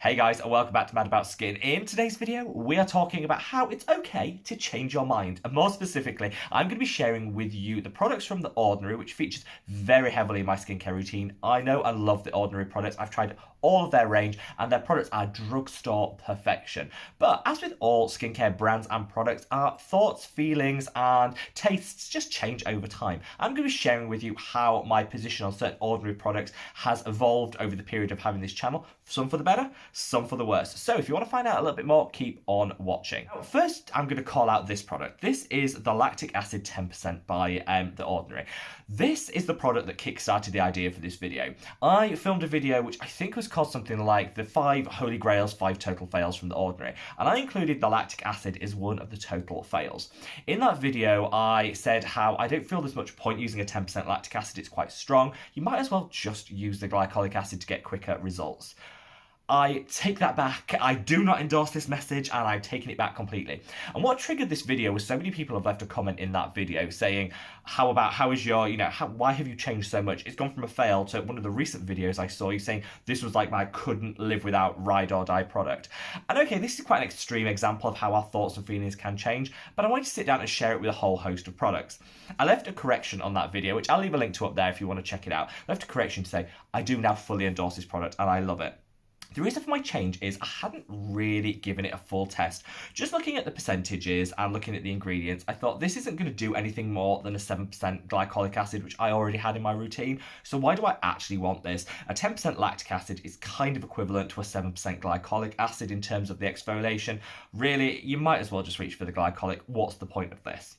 Hey guys, and welcome back to Mad About Skin. In today's video, we are talking about how it's okay to change your mind. And more specifically, I'm going to be sharing with you the products from The Ordinary, which features very heavily in my skincare routine. I know and love The Ordinary products. I've tried all of their range, and their products are drugstore perfection. But as with all skincare brands and products, our thoughts, feelings, and tastes just change over time. I'm going to be sharing with you how my position on certain Ordinary products has evolved over the period of having this channel, some for the better, some for the worse. So if you want to find out a little bit more, keep on watching. First, I'm going to call out this product. This is the Lactic Acid 10% by The Ordinary. This is the product that kickstarted the idea for this video. I filmed a video which I think was called something like the 5 Holy Grails, 5 total fails from The Ordinary. And I included the lactic acid as one of the total fails. In that video, I said how I don't feel there's much point using a 10% lactic acid. It's quite strong. You might as well just use the glycolic acid to get quicker results. I take that back. I do not endorse this message, and I've taken it back completely. And what triggered this video was so many people have left a comment in that video saying, how is your, why have you changed so much? It's gone from a fail to one of the recent videos I saw you saying this was like my couldn't live without ride or die product. And okay, this is quite an extreme example of how our thoughts and feelings can change, but I wanted to sit down and share it with a whole host of products. I left a correction on that video, which I'll leave a link to up there if you want to check it out. I left a correction to say, I do now fully endorse this product and I love it. The reason for my change is I hadn't really given it a full test. Just looking at the percentages and looking at the ingredients, I thought this isn't going to do anything more than a 7% glycolic acid, which I already had in my routine. So why do I actually want this? A 10% lactic acid is kind of equivalent to a 7% glycolic acid in terms of the exfoliation. Really, you might as well just reach for the glycolic. What's the point of this?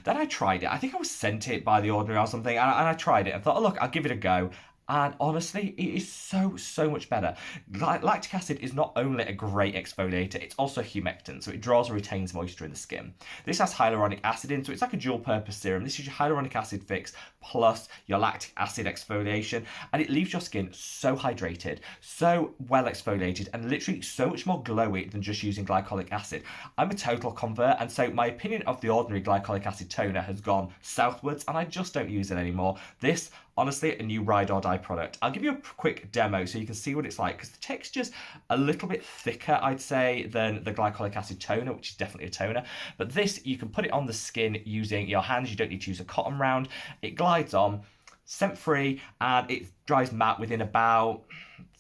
Then I tried it. I think I was sent it by The Ordinary or something, and I tried it and thought, oh, look, I'll give it a go. And honestly, it is so much better. Lactic acid is not only a great exfoliator, it's also a humectant, so it draws and retains moisture in the skin. This has hyaluronic acid in, so it's like a dual-purpose serum. This is your hyaluronic acid fix plus your lactic acid exfoliation, and it leaves your skin so hydrated, so well exfoliated, and literally so much more glowy than just using glycolic acid. I'm a total convert, and so my opinion of the Ordinary glycolic acid toner has gone southwards, and I just don't use it anymore. This, honestly, a new ride or die product. I'll give you a quick demo so you can see what it's like, because the texture's a little bit thicker, I'd say, than the glycolic acid toner, which is definitely a toner. But this, you can put it on the skin using your hands. You don't need to use a cotton round. It glides on, scent-free, and it dries matte within about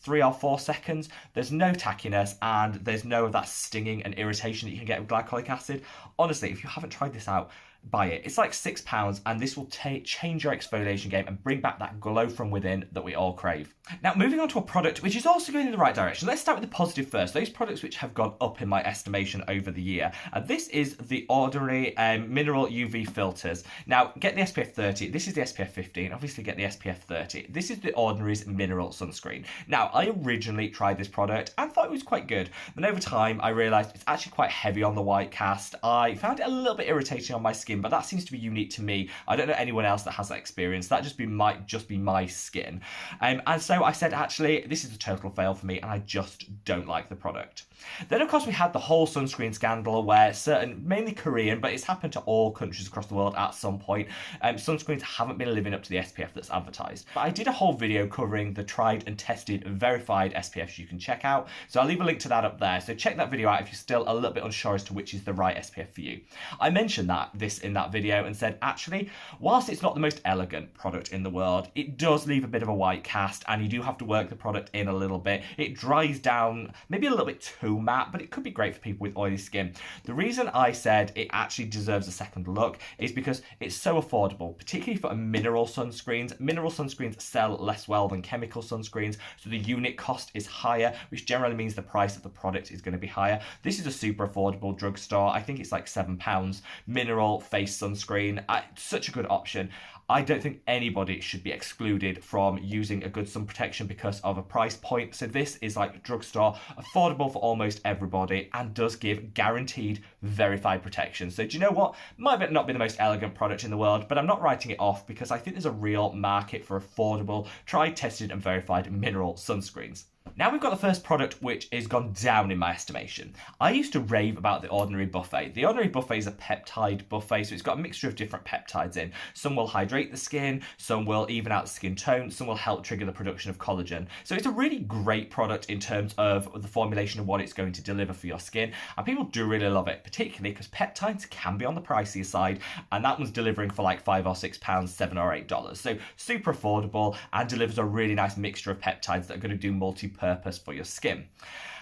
3 or 4 seconds. There's no tackiness, and there's no of that stinging and irritation that you can get with glycolic acid. Honestly, if you haven't tried this out, buy it. It's like £6, and this will change your exfoliation game and bring back that glow from within that we all crave. Now, moving on to a product which is also going in the right direction. Let's start with the positive first. Those products which have gone up in my estimation over the year. This is the Ordinary Mineral UV Filters. Now, get the SPF 30. This is the SPF 15. Obviously, get the SPF 30. This is the Ordinary's Mineral Sunscreen. Now, I originally tried this product and thought it was quite good. Then over time, I realised it's actually quite heavy on the white cast. I found it a little bit irritating on my skin, but that seems to be unique to me. I don't know anyone else that has that experience. That might just be my skin. And so I said, actually, this is a total fail for me, and I just don't like the product. Then, of course, we had the whole sunscreen scandal where certain, mainly Korean, but it's happened to all countries across the world at some point, sunscreens haven't been living up to the SPF that's advertised. But I did a whole video covering the tried and tested verified SPFs you can check out, so I'll leave a link to that up there. So check that video out if you're still a little bit unsure as to which is the right SPF for you. I mentioned this in that video and said, actually, whilst it's not the most elegant product in the world, it does leave a bit of a white cast, and you do have to work the product in a little bit. It dries down maybe a little bit too matte, but it could be great for people with oily skin. The reason I said it actually deserves a second look is because it's so affordable, particularly for mineral sunscreens. Mineral sunscreens sell less well than chemical sunscreens, so the unit cost is higher, which generally means the price of the product is going to be higher. This is a super affordable drugstore. I think it's like £7 mineral face sunscreen. Such a good option. I don't think anybody should be excluded from using a good sun protection because of a price point. So this is like drugstore, affordable for almost everybody, and does give guaranteed verified protection. So do you know what? Might not be the most elegant product in the world, but I'm not writing it off because I think there's a real market for affordable, tried, tested, and verified mineral sunscreens. Now we've got the first product which has gone down in my estimation. I used to rave about the Ordinary Buffet. The Ordinary Buffet is a peptide buffet, so it's got a mixture of different peptides in. Some will hydrate the skin, some will even out the skin tone, some will help trigger the production of collagen. So it's a really great product in terms of the formulation of what it's going to deliver for your skin, and people do really love it, particularly because peptides can be on the pricier side, and that one's delivering for like £5 or £6, $7 or $8. So super affordable and delivers a really nice mixture of peptides that are going to do multi-purpose for your skin.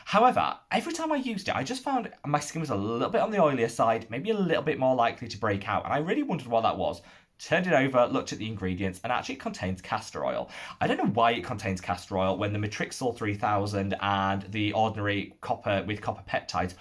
However, every time I used it, I just found my skin was a little bit on the oilier side, maybe a little bit more likely to break out, and I really wondered what that was. Turned it over, looked at the ingredients, and actually it contains castor oil. I don't know why it contains castor oil when the Matrixyl 3000 and the ordinary copper with copper peptides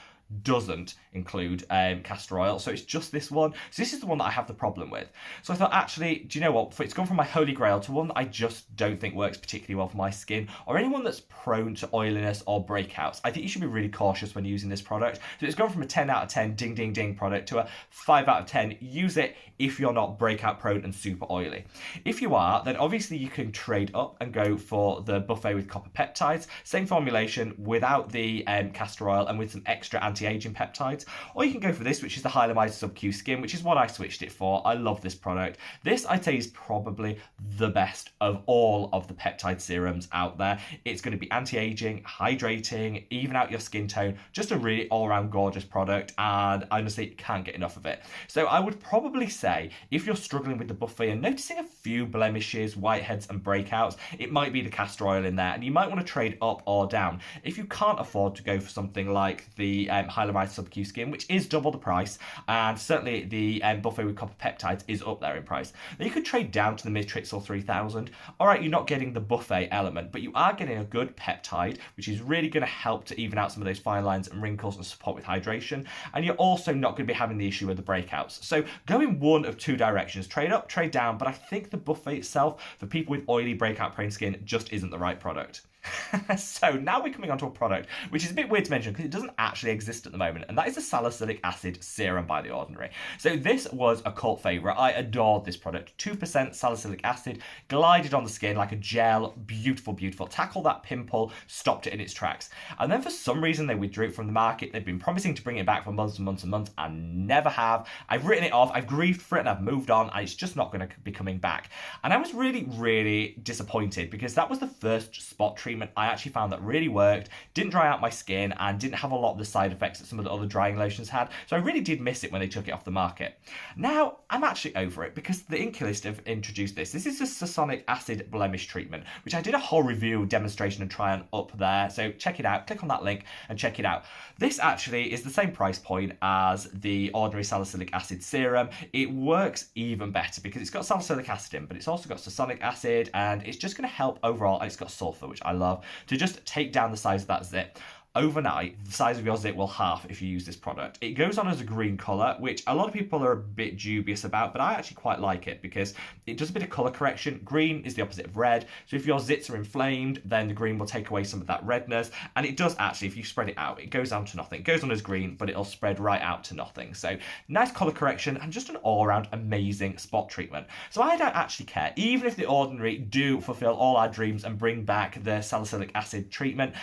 doesn't include castor oil, so it's just this one. So this is the one that I have the problem with. So I thought, actually, do you know what? It's gone from my holy grail to one that I just don't think works particularly well for my skin or anyone that's prone to oiliness or breakouts. I think you should be really cautious when using this product. So it's gone from a 10 out of 10 ding ding ding product to a 5 out of 10. Use it if you're not breakout prone and super oily. If you are, then obviously you can trade up and go for the buffet with copper peptides, same formulation without the castor oil and with some extra anti-aging peptides, or you can go for this, which is the Hyalomide Sub-Q Skin, which is what I switched it for. I love this product. This, I'd say, is probably the best of all of the peptide serums out there. It's going to be anti-aging, hydrating, even out your skin tone, just a really all-around gorgeous product, and honestly, can't get enough of it. So I would probably say, if you're struggling with the buffet and noticing a few blemishes, whiteheads, and breakouts, it might be the castor oil in there, and you might want to trade up or down. If you can't afford to go for something like the Hyalomide Sub-Q Skin, which is double the price, and certainly the buffet with copper peptides is up there in price, then you could trade down to the Matrixyl 3000. Alright, you're not getting the buffet element, but you are getting a good peptide, which is really going to help to even out some of those fine lines and wrinkles and support with hydration, and you're also not going to be having the issue with the breakouts. So go in one of two directions, trade up, trade down, but I think the buffet itself, for people with oily breakout prone skin, just isn't the right product. So now we're coming on to a product which is a bit weird to mention because it doesn't actually exist at the moment, and that is the Salicylic Acid Serum by The Ordinary. So this was a cult favourite. I adored this product. 2% salicylic acid, glided on the skin like a gel, beautiful, beautiful. Tackled that pimple, stopped it in its tracks. And then for some reason they withdrew it from the market. They've been promising to bring it back for months and months and months and never have. I've written it off, I've grieved for it, and I've moved on, and it's just not going to be coming back. And I was really, really disappointed because that was the first spot treatment I actually found that really worked, didn't dry out my skin, and didn't have a lot of the side effects that some of the other drying lotions had. So I really did miss it when they took it off the market. Now, I'm actually over it because the Inculist have introduced this. This is a Salicylic Acid Blemish Treatment, which I did a whole review, demonstration, and try on up there. So check it out, click on that link and check it out. This actually is the same price point as the Ordinary Salicylic Acid Serum. It works even better because it's got salicylic acid in, but it's also got succinic acid, and it's just going to help overall, and it's got sulfur, which I love, to just take down the size of that zit. Overnight, the size of your zit will half if you use this product. It goes on as a green colour, which a lot of people are a bit dubious about, but I actually quite like it because it does a bit of colour correction. Green is the opposite of red, so if your zits are inflamed, then the green will take away some of that redness, and it does actually, if you spread it out, it goes down to nothing. It goes on as green, but it'll spread right out to nothing. So nice colour correction and just an all-around amazing spot treatment. So I don't actually care, even if the Ordinary do fulfil all our dreams and bring back the salicylic acid treatment,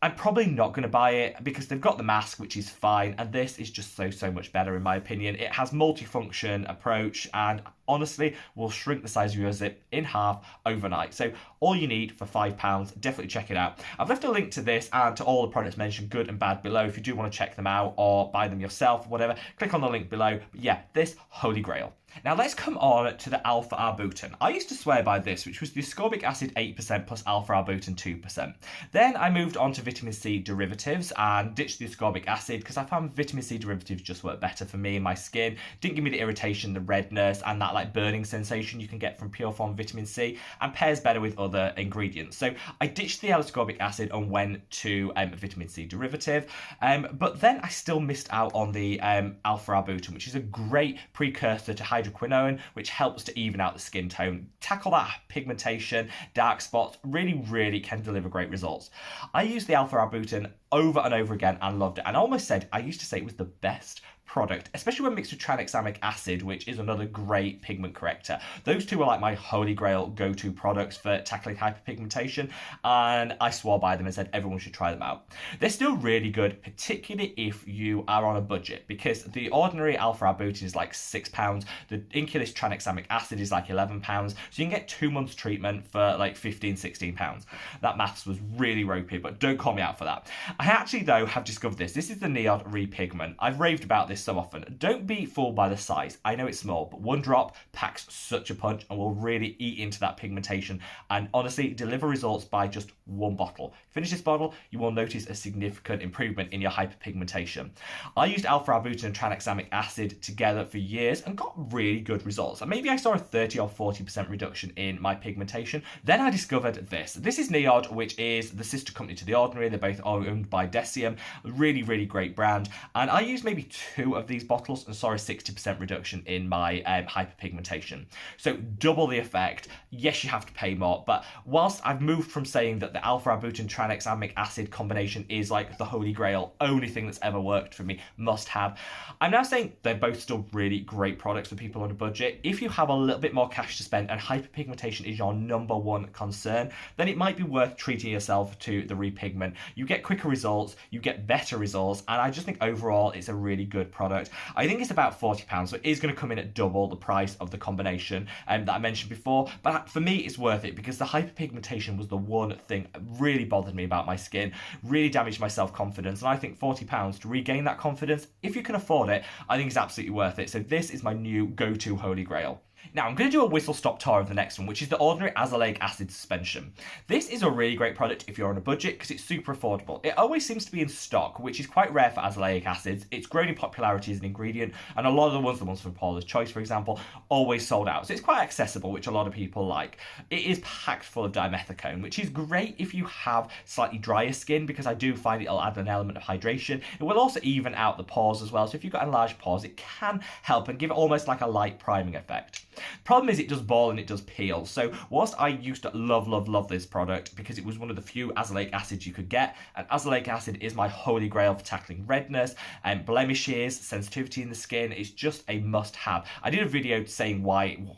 I'm probably not going to buy it because they've got the mask, which is fine, and this is just so much better in my opinion. It has multi-function approach and honestly will shrink the size of your zip in half overnight. So all you need for £5, definitely check it out. I've left a link to this and to all the products mentioned, good and bad, below if you do want to check them out or buy them yourself, whatever. Click on the link below. But yeah, this holy grail. Now let's come on to the alpha arbutin. I used to swear by this, which was the ascorbic acid 8% plus alpha arbutin 2%. Then I moved on to vitamin C derivatives and ditched the ascorbic acid because I found vitamin C derivatives just work better for me and my skin. Didn't give me the irritation, the redness, and that like burning sensation you can get from pure form vitamin C, and pairs better with other ingredients. So I ditched the ascorbic acid and went to vitamin C derivative, but then I still missed out on the alpha arbutin, which is a great precursor to hydroquinone, which helps to even out the skin tone, tackle that pigmentation, dark spots, really can deliver great results. I use the alpha arbutin over and over again and loved it. And I used to say it was the best product, especially when mixed with tranexamic acid, which is another great pigment corrector. Those two are like my holy grail go-to products for tackling hyperpigmentation, and I swore by them and said everyone should try them out. They're still really good, particularly if you are on a budget, because the ordinary alpha arbutin is like £6, the Inculus tranexamic acid is like £11, so you can get 2 months treatment for like £15-16. That maths was really ropey, but don't call me out for that. I actually, though, have discovered this. This is the Neod Repigment. I've raved about this so often. Don't be fooled by the size. I know it's small, but one drop packs such a punch and will really eat into that pigmentation and honestly deliver results by just one bottle. Finish this bottle, you will notice a significant improvement in your hyperpigmentation. I used alpha arbutin and tranexamic acid together for years and got really good results. And maybe I saw a 30 or 40% reduction in my pigmentation. Then I discovered this. This is Neod, which is the sister company to The Ordinary. They're both owned by Decium. Really, really great brand. And I used maybe 2 of these bottles and saw a 60% reduction in my hyperpigmentation. So double the effect. Yes, you have to pay more, but whilst I've moved from saying that the alpha arbutin tranexamic acid combination is like the holy grail, only thing that's ever worked for me, must have, I'm now saying they're both still really great products for people on a budget. If you have a little bit more cash to spend and hyperpigmentation is your number one concern, then it might be worth treating yourself to the Repigment. You get quicker results, you get better results, and I just think overall it's a really good product. I think it's about £40, so it is going to come in at double the price of the combination that I mentioned before, but for me it's worth it because the hyperpigmentation was the one thing that really bothered me about my skin, really damaged my self-confidence, and I think £40 to regain that confidence, if you can afford it, I think it's absolutely worth it. So this is my new go-to holy grail. Now, I'm going to do a whistle-stop tour of the next one, which is the Ordinary Azelaic Acid Suspension. This is a really great product if you're on a budget because it's super affordable. It always seems to be in stock, which is quite rare for azelaic acids. It's grown in popularity as an ingredient, and a lot of the ones from Paula's Choice, for example, always sold out. So it's quite accessible, which a lot of people like. It is packed full of dimethicone, which is great if you have slightly drier skin because I do find it'll add an element of hydration. It will also even out the pores as well. So if you've got enlarged pores, it can help and give it almost like a light priming effect. Problem is it does ball and it does peel. So whilst I used to love this product because it was one of the few azelaic acids you could get, and azelaic acid is my holy grail for tackling redness and blemishes, sensitivity in the skin, it's just a must have. I did a video saying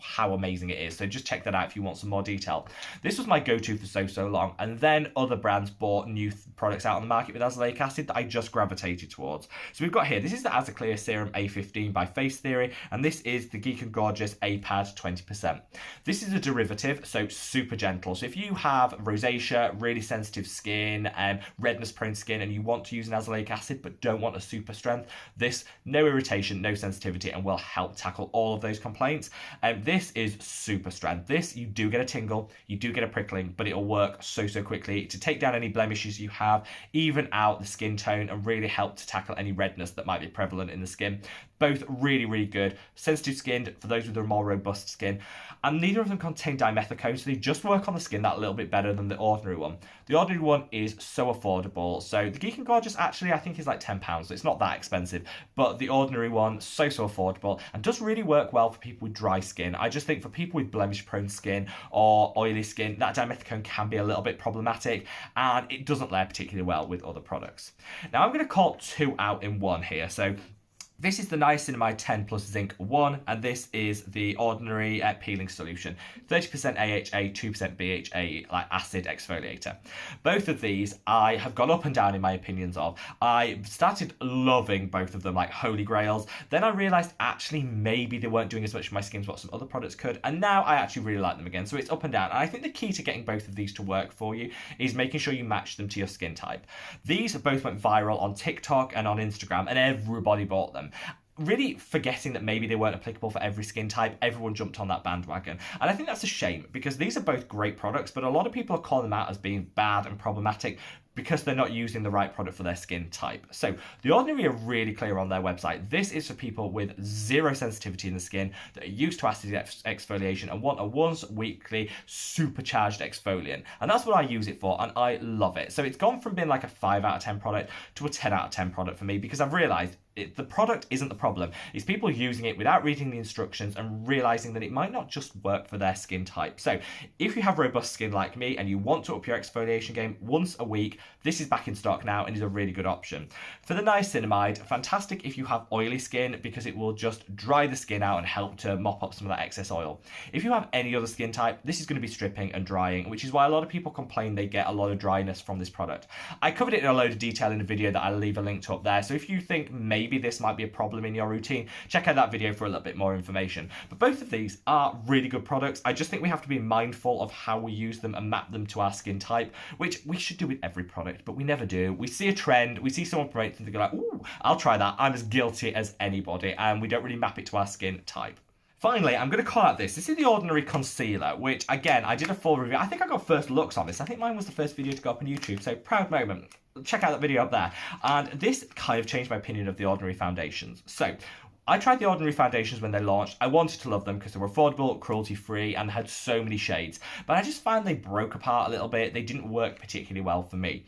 how amazing it is, so just check that out if you want some more detail. This was my go-to for so long, and then other brands bought new products out on the market with azelaic acid that I just gravitated towards. So we've got here, this is the Azaclear Serum A15 by Face Theory, and this is the Geek and Gorgeous A-Pad 20%. This is a derivative, so super gentle. So if you have rosacea, really sensitive skin, redness prone skin, and you want to use an azelaic acid but don't want a super strength, this, no irritation, no sensitivity, and will help tackle all of those complaints. This is super strength. This, you do get a tingle, you do get a prickling, but it'll work so quickly to take down any blemishes you have, even out the skin tone, and really help to tackle any redness that might be prevalent in the skin. Both really good. Sensitive skin for those with a more robust skin, and neither of them contain dimethicone, so they just work on the skin that little bit better than the ordinary one. The ordinary one is so affordable. So the Geek and Gorgeous actually I think is like £10, so it's not that expensive, but the ordinary one so affordable and does really work well for people with dry skin. I just think for people with blemish prone skin or oily skin, that dimethicone can be a little bit problematic, and it doesn't layer particularly well with other products. Now I'm going to call 2 out in one here. So this is the Niacinamide 10 plus zinc 1, and this is the Ordinary peeling solution. 30% AHA, 2% BHA, like acid exfoliator. Both of these I have gone up and down in my opinions of. I started loving both of them like holy grails. Then I realised actually maybe they weren't doing as much for my skin as what some other products could, and now I actually really like them again. So it's up and down. And I think the key to getting both of these to work for you is making sure you match them to your skin type. These both went viral on TikTok and on Instagram, and everybody bought them. Really forgetting that maybe they weren't applicable for every skin type, everyone jumped on that bandwagon. And I think that's a shame because these are both great products, but a lot of people are calling them out as being bad and problematic because they're not using the right product for their skin type. So The Ordinary are really clear on their website. This is for people with zero sensitivity in the skin that are used to acid exfoliation and want a once weekly supercharged exfoliant. And that's what I use it for, and I love it. So it's gone from being like a 5 out of 10 product to a 10 out of 10 product for me because I've realised The product isn't the problem. It's people using it without reading the instructions and realizing that it might not just work for their skin type. So if you have robust skin like me and you want to up your exfoliation game once a week, this is back in stock now and is a really good option. For the niacinamide, fantastic if you have oily skin because it will just dry the skin out and help to mop up some of that excess oil. If you have any other skin type, this is going to be stripping and drying, which is why a lot of people complain they get a lot of dryness from this product. I covered it in a load of detail in a video that I'll leave a link to up there, so if you think maybe this might be a problem in your routine, check out that video for a little bit more information. But both of these are really good products. I just think we have to be mindful of how we use them and map them to our skin type, which we should do with every product, but we never do. We see a trend, we see someone promote something, go like, ooh, I'll try that. I'm as guilty as anybody, and we don't really map it to our skin type. Finally, I'm going to call out this. This is the Ordinary Concealer, which, again, I did a full review. I think I got first looks on this. I think mine was the first video to go up on YouTube, so proud moment. Check out that video up there. And this kind of changed my opinion of the Ordinary foundations. So I tried the Ordinary foundations when they launched. I wanted to love them because they were affordable, cruelty-free, and had so many shades. But I just found they broke apart a little bit. They didn't work particularly well for me.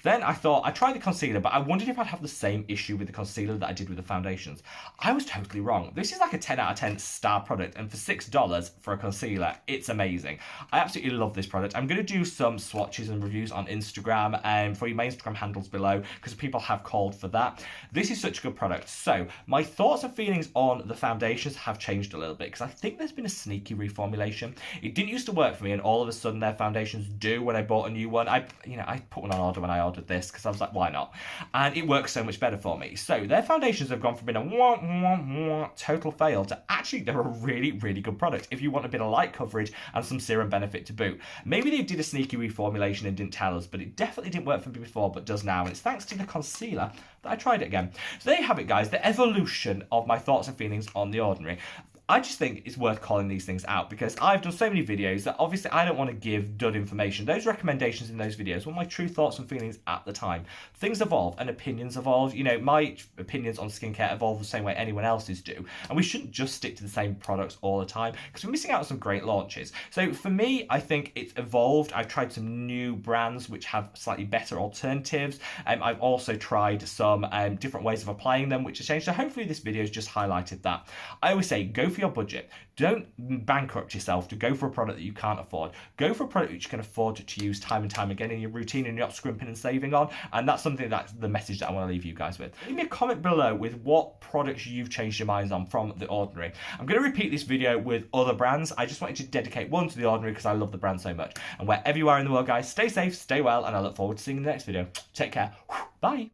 Then I thought, I tried the concealer, but I wondered if I'd have the same issue with the concealer that I did with the foundations. I was totally wrong. This is like a 10 out of 10 star product, and for $6 for a concealer, it's amazing. I absolutely love this product. I'm going to do some swatches and reviews on Instagram, and for you, my Instagram handles below, because people have called for that. This is such a good product. So, my thoughts and feelings on the foundations have changed a little bit, because I think there's been a sneaky reformulation. It didn't used to work for me, and all of a sudden their foundations do when I bought a new one. I put one on order when I ordered this because I was like, why not? And it works so much better for me. So their foundations have gone from being a total fail to actually they're a really, really good product if you want a bit of light coverage and some serum benefit to boot. Maybe they did a sneaky reformulation and didn't tell us, but it definitely didn't work for me before, but does now. And it's thanks to the concealer that I tried it again. So there you have it, guys, the evolution of my thoughts and feelings on The Ordinary. I just think it's worth calling these things out because I've done so many videos that obviously I don't want to give dud information. Those recommendations in those videos were my true thoughts and feelings at the time. Things evolve and opinions evolve. You know, my opinions on skincare evolve the same way anyone else's do. And we shouldn't just stick to the same products all the time because we're missing out on some great launches. So for me, I think it's evolved. I've tried some new brands which have slightly better alternatives. I've also tried some different ways of applying them, which has changed. So hopefully this video has just highlighted that. I always say, go for your budget. Don't bankrupt yourself to go for a product that you can't afford. Go for a product which you can afford to use time and time again in your routine and you're not scrimping and saving on. And that's something that's the message that I want to leave you guys with. Leave me a comment below with what products you've changed your minds on from The Ordinary. I'm going to repeat this video with other brands. I just wanted to dedicate one to The Ordinary because I love the brand so much. And wherever you are in the world, guys, stay safe, stay well, and I look forward to seeing you in the next video. Take care. Bye.